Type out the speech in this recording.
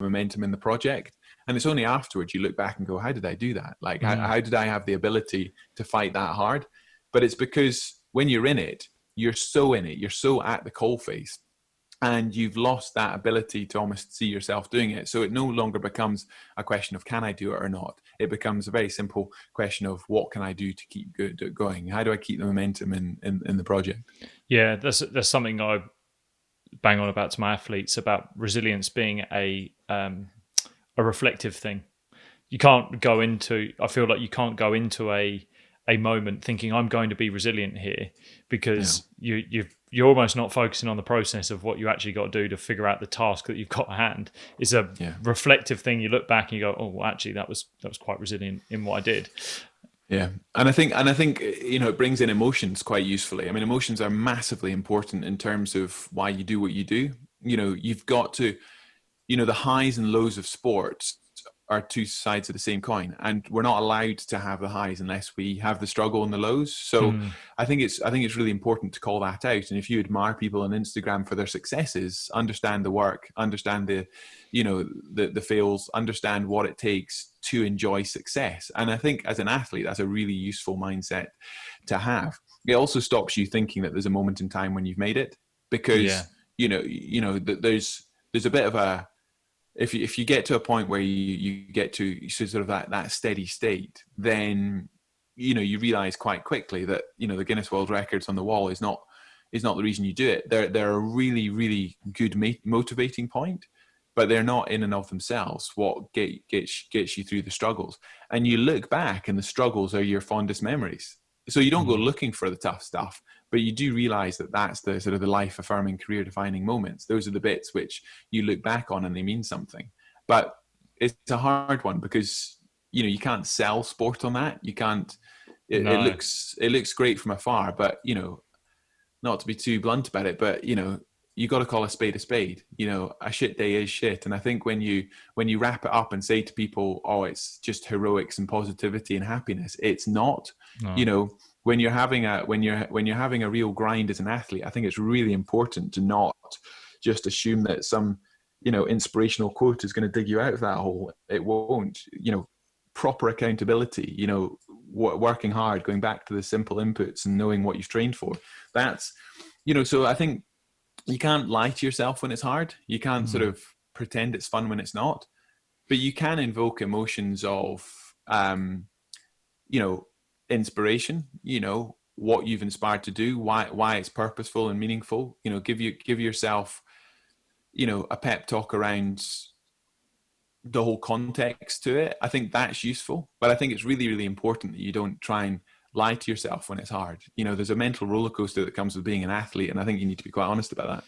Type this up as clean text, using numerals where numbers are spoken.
momentum in the project. And it's only afterwards you look back and go, how did I do that? Like, how did I have the ability to fight that hard? But it's because when you're in it, you're so in it, you're so at the coalface, and you've lost that ability to almost see yourself doing it. So it no longer becomes a question of can I do it or not? It becomes a very simple question of what can I do to keep going? How do I keep the momentum in the project? Yeah, there's something I bang on about to my athletes about resilience being a reflective thing. You can't go into, I feel like you can't go into a moment thinking I'm going to be resilient here, because you're almost not focusing on the process of what you actually got to do to figure out the task that you've got at hand. It's a reflective thing. You look back and you go, oh, well, actually that was quite resilient in what I did. Yeah. And I think, it brings in emotions quite usefully. I mean, emotions are massively important in terms of why you do what you do. You've got to, the highs and lows of sports are two sides of the same coin, and we're not allowed to have the highs unless we have the struggle and the lows. So I think it's really important to call that out. And if you admire people on Instagram for their successes, understand the work, understand the fails, understand what it takes to enjoy success. And I think as an athlete, that's a really useful mindset to have. It also stops you thinking that there's a moment in time when you've made it, because there's a bit of a, if you get to a point where you get to sort of that steady state, then you realize quite quickly that the Guinness World Records on the wall is not the reason you do it. They're a really, really good motivating point, but they're not in and of themselves what gets you through the struggles. And you look back and the struggles are your fondest memories. So you don't go looking for the tough stuff, but you do realize that that's the sort of the life affirming, career defining moments. Those are the bits which you look back on and they mean something. But it's a hard one because, you can't sell sport on that. You can't, it looks great from afar, but, not to be too blunt about it, but, you got to call a spade a spade. A shit day is shit. And I think when you wrap it up and say to people, oh, it's just heroics and positivity and happiness, it's not. No. When you're having a real grind as an athlete, I think it's really important to not just assume that some inspirational quote is going to dig you out of that hole. It won't. Proper accountability, working hard, going back to the simple inputs and knowing what you've trained for. That's so I think you can't lie to yourself when it's hard. You can't sort of pretend it's fun when it's not, but you can invoke emotions of inspiration, what you've inspired to do, why it's purposeful and meaningful. Give yourself a pep talk around the whole context to it. I think that's useful, but I think it's really, really important that you don't try and lie to yourself when it's hard. There's a mental roller coaster that comes with being an athlete, and I think you need to be quite honest about that.